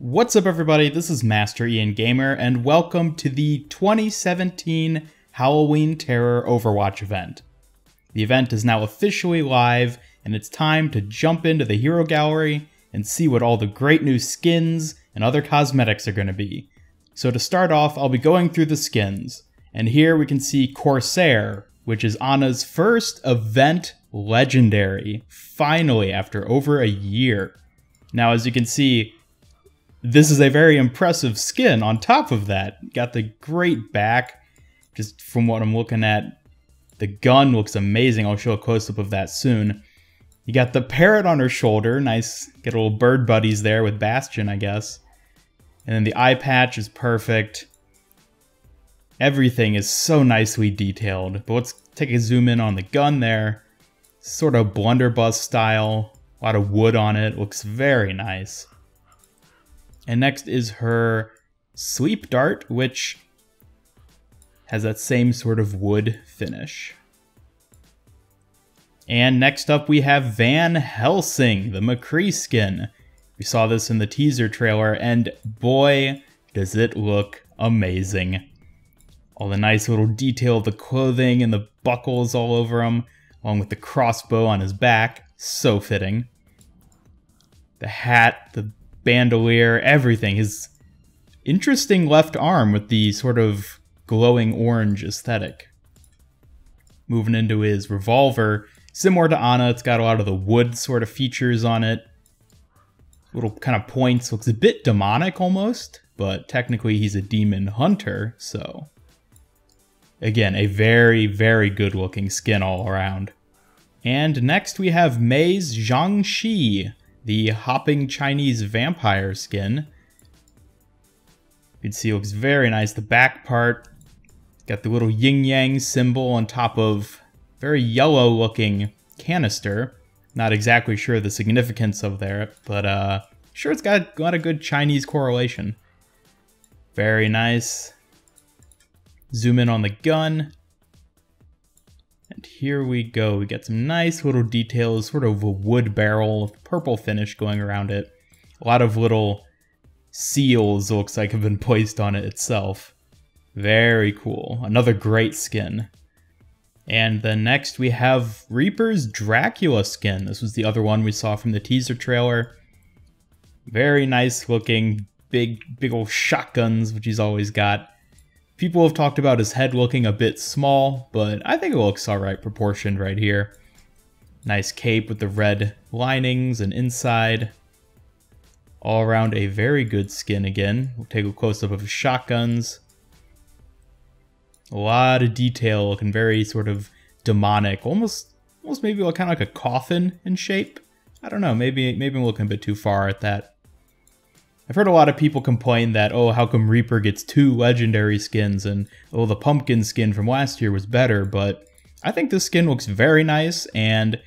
What's up everybody, this is Master Ian Gamer, and welcome to the 2017 Halloween Terror Overwatch event. The event is now officially live, and it's time to jump into the hero gallery and see what all the great new skins and other cosmetics are going to be. So to start off, I'll be going through the skins, and here we can see Corsair, which is Ana's first event legendary, finally after over a year. Now as you can see, this is a very impressive skin on top of that. Got the great back, just from what I'm looking at. The gun looks amazing, I'll show a close-up of that soon. You got the parrot on her shoulder, nice, get a little bird buddies there with Bastion, I guess. And then the eye patch is perfect. Everything is so nicely detailed, but let's take a zoom in on the gun there. Sort of blunderbuss style, a lot of wood on it, looks very nice. And next is her sleep dart, which has that same sort of wood finish. And next up we have Van Helsing, the Makri skin. We saw this in the teaser trailer, and boy, does it look amazing. All the nice little detail of the clothing and the buckles all over him, along with the crossbow on his back, so fitting. The hat, the bandolier, everything. His interesting left arm with the sort of glowing orange aesthetic. Moving into his revolver, similar to Ana, it's got a lot of the wood sort of features on it. Little kind of points, looks a bit demonic almost, but technically he's a demon hunter, so again, a very, very good looking skin all around. And next we have Mei's Zhangxi, the hopping Chinese vampire skin. You can see it looks very nice. The back part, got the little yin-yang symbol on top of very yellow looking canister. Not exactly sure the significance of there, but sure it's got a good Chinese correlation. Very nice. Zoom in on the gun. And here we go. We got some nice little details, sort of a wood barrel with purple finish going around it. A lot of little seals looks like have been placed on it itself. Very cool. Another great skin. And then next we have Reaper's Dracula skin. This was the other one we saw from the teaser trailer. Very nice looking, big old shotguns, which he's always got. People have talked about his head looking a bit small, but I think it looks alright proportioned right here. Nice cape with the red linings and inside. All around a very good skin again. We'll take a close-up of his shotguns. A lot of detail, looking very sort of demonic. Almost maybe kind of like a coffin in shape. I don't know, maybe I'm looking a bit too far at that. I've heard a lot of people complain that, oh, how come Reaper gets 2 legendary skins, and oh, the pumpkin skin from last year was better, but I think this skin looks very nice, and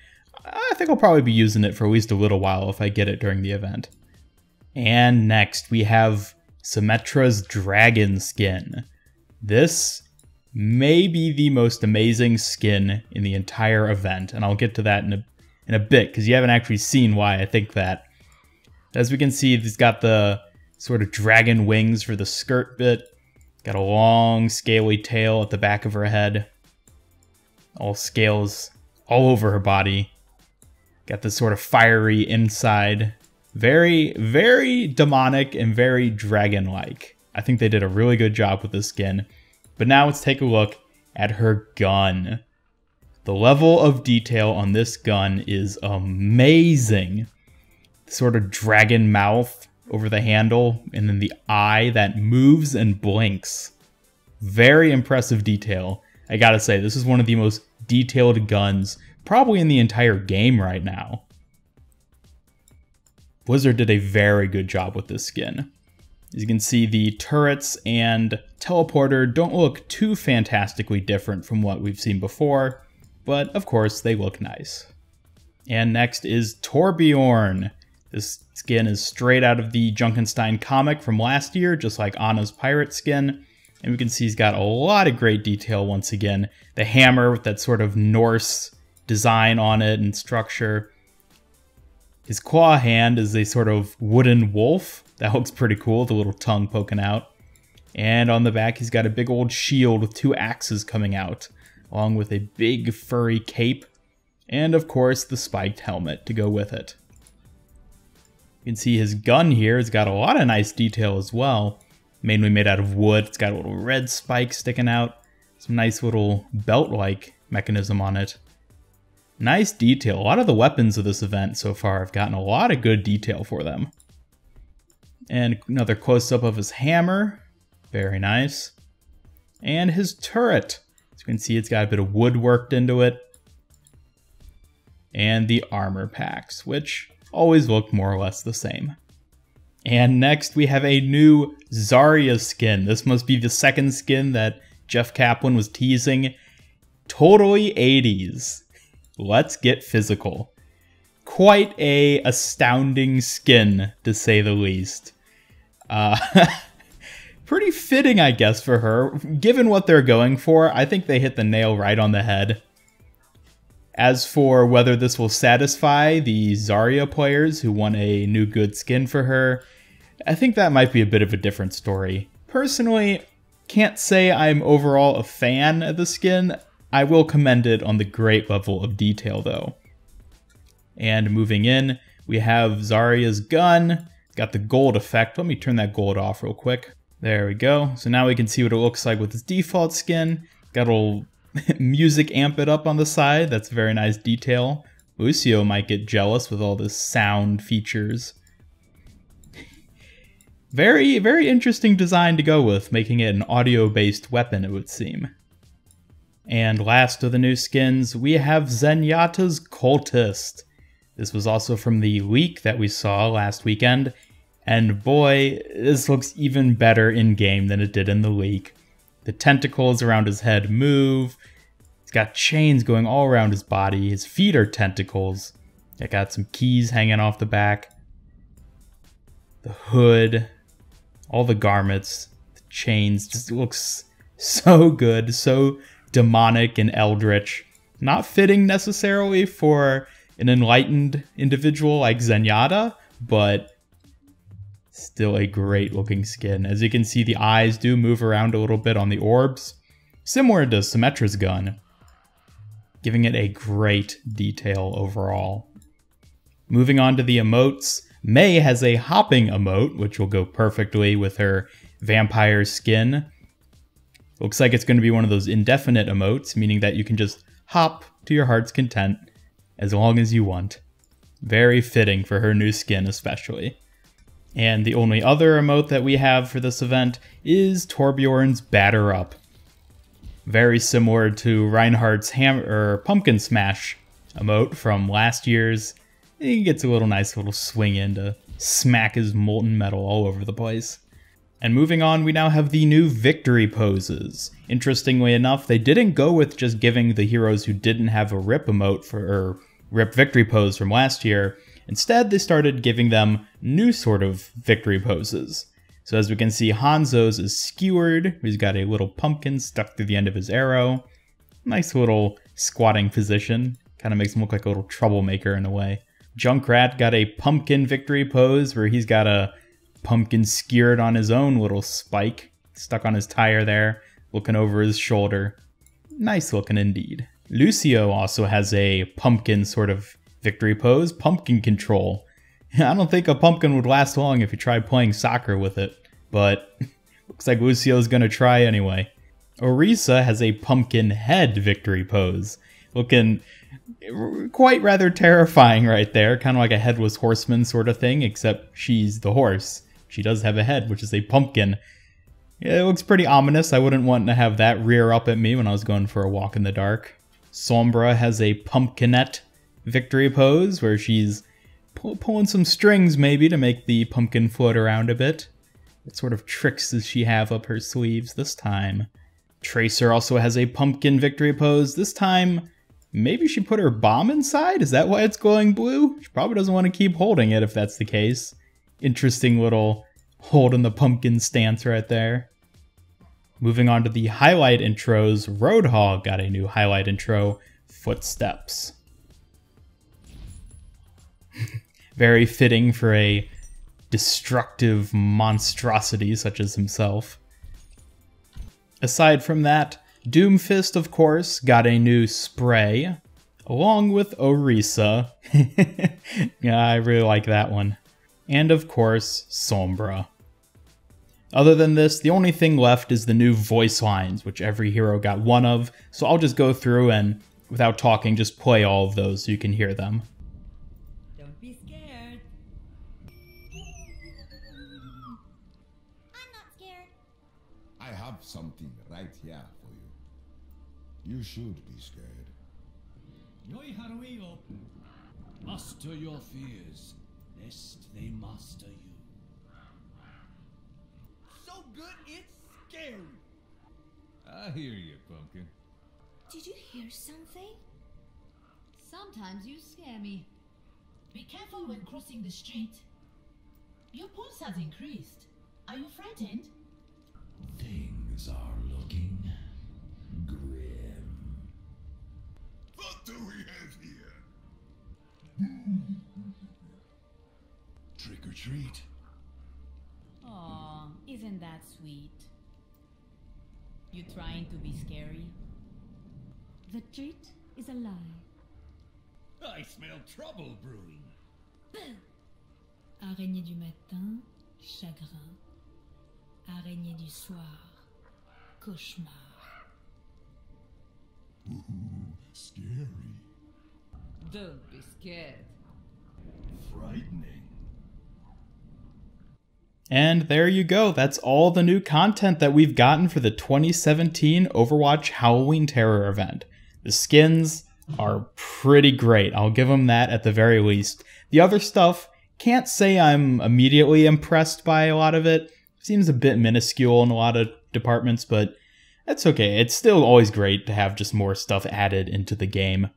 I think I'll probably be using it for at least a little while if I get it during the event. And next, we have Symetra's dragon skin. This may be the most amazing skin in the entire event, and I'll get to that in a bit, because you haven't actually seen why I think that. As we can see, he's got the sort of dragon wings for the skirt bit. Got a long, scaly tail at the back of her head. All scales all over her body. Got this sort of fiery inside. Very, very demonic and very dragon-like. I think they did a really good job with this skin. But now let's take a look at her gun. The level of detail on this gun is amazing. Sort of dragon mouth over the handle, and then the eye that moves and blinks. Very impressive detail. I gotta say, this is one of the most detailed guns probably in the entire game right now. Blizzard did a very good job with this skin. As you can see, the turrets and teleporter don't look too fantastically different from what we've seen before, but of course they look nice. And next is Torbjorn. This skin is straight out of the Junkenstein comic from last year, just like Ana's pirate skin. And we can see he's got a lot of great detail once again. The hammer with that sort of Norse design on it and structure. His claw hand is a sort of wooden wolf. That looks pretty cool, the little tongue poking out. And on the back, he's got a big old shield with 2 axes coming out, along with a big furry cape, and of course the spiked helmet to go with it. You can see his gun here. It's got a lot of nice detail as well, mainly made out of wood. It's got a little red spike sticking out, some nice little belt-like mechanism on it. Nice detail. A lot of the weapons of this event so far have gotten a lot of good detail for them. And another close-up of his hammer. Very nice. And his turret. As you can see, it's got a bit of wood worked into it. And the armor packs, which always look more or less the same. And next we have a new Zarya skin. This must be the second skin that Jeff Kaplan was teasing. Totally 80s. Let's get physical. Quite a astounding skin, to say the least. Pretty fitting, I guess, for her. Given what they're going for, I think they hit the nail right on the head. As for whether this will satisfy the Zarya players who want a new good skin for her, I think that might be a bit of a different story. Personally, can't say I'm overall a fan of the skin. I will commend it on the great level of detail, though. And moving in, we have Zarya's gun. It's got the gold effect. Let me turn that gold off real quick. There we go. So now we can see what it looks like with its default skin. Got a little music amp it up on the side. That's very nice detail. Lucio might get jealous with all this sound features. Very, very interesting design to go with, making it an audio-based weapon, it would seem. And last of the new skins, we have Zenyatta X'cultist. This was also from the leak that we saw last weekend, and boy, this looks even better in-game than it did in the leak. The tentacles around his head move. He's got chains going all around his body. His feet are tentacles. I got some keys hanging off the back. The hood. All the garments. The chains. Just looks so good. So demonic and eldritch. Not fitting necessarily for an enlightened individual like Zenyatta, but still a great looking skin. As you can see, the eyes do move around a little bit on the orbs, similar to Symetra's gun, giving it a great detail overall. Moving on to the emotes, Mei has a hopping emote, which will go perfectly with her vampire skin. Looks like it's going to be one of those indefinite emotes, meaning that you can just hop to your heart's content as long as you want. Very fitting for her new skin especially. And the only other emote that we have for this event is Torbjorn's Batter Up. Very similar to Reinhardt's Pumpkin Smash emote from last year's. He gets a nice little swing in to smack his molten metal all over the place. And moving on, we now have the new victory poses. Interestingly enough, they didn't go with just giving the heroes who didn't have a rip emote or rip victory pose from last year. Instead, they started giving them new sort of victory poses. So as we can see, Hanzo's is skewered. He's got a little pumpkin stuck through the end of his arrow. Nice little squatting position. Kind of makes him look like a little troublemaker in a way. Junkrat got a pumpkin victory pose where he's got a pumpkin skewered on his own little spike stuck on his tire there, looking over his shoulder. Nice looking indeed. Lucio also has a pumpkin sort of victory pose, pumpkin control. I don't think a pumpkin would last long if you tried playing soccer with it, but looks like Lucio's gonna try anyway. Orisa has a pumpkin head victory pose, looking quite rather terrifying right there, kind of like a headless horseman sort of thing, except she's the horse. She does have a head, which is a pumpkin. Yeah, it looks pretty ominous. I wouldn't want to have that rear up at me when I was going for a walk in the dark. Sombra has a pumpkinette victory pose where she's pulling some strings maybe to make the pumpkin float around a bit. What sort of tricks does she have up her sleeves this time? Tracer also has a pumpkin victory pose. This time, maybe she put her bomb inside? Is that why it's glowing blue? She probably doesn't want to keep holding it if that's the case. Interesting little holding the pumpkin stance right there. Moving on to the highlight intros, Roadhog got a new highlight intro, Footsteps. Very fitting for a destructive monstrosity such as himself. Aside from that, Doomfist, of course, got a new spray, along with Orisa. Yeah, I really like that one. And of course, Sombra. Other than this, the only thing left is the new voice lines, which every hero got one of, so I'll just go through and, without talking, just play all of those so you can hear them. Don't be scared. I'm not scared. I have something right here for you. You should be scared. Master your fears, lest they master you. So good, it's scary. I hear you, Pumpkin. Did you hear something? Sometimes you scare me. Be careful when crossing the street. Your pulse has increased. Are you frightened? Things are looking grim. What do we have here? Trick or treat. Aw, isn't that sweet? You trying to be scary? The treat is a lie. I smell trouble brewing. Araignée du matin, chagrin. Araignée du soir, cauchemar. Ooh, scary. Don't be scared. Frightening. And there you go, that's all the new content that we've gotten for the 2017 Overwatch Halloween Terror event. The skins are pretty great, I'll give them that at the very least. The other stuff, can't say I'm immediately impressed by a lot of it. Seems a bit minuscule in a lot of departments, but that's okay. It's still always great to have just more stuff added into the game.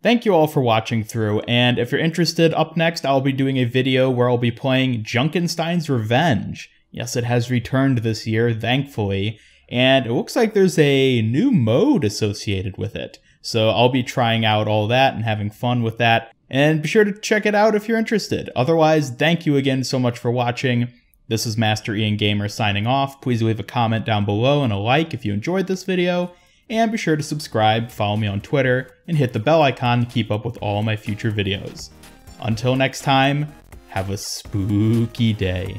Thank you all for watching through, and if you're interested, up next I'll be doing a video where I'll be playing Junkenstein's Revenge. Yes, it has returned this year, thankfully, and it looks like there's a new mode associated with it. So I'll be trying out all that and having fun with that, and be sure to check it out if you're interested. Otherwise, thank you again so much for watching. This is Master Ian Gamer signing off. Please leave a comment down below and a like if you enjoyed this video. And be sure to subscribe, follow me on Twitter, and hit the bell icon to keep up with all my future videos. Until next time, have a spooky day.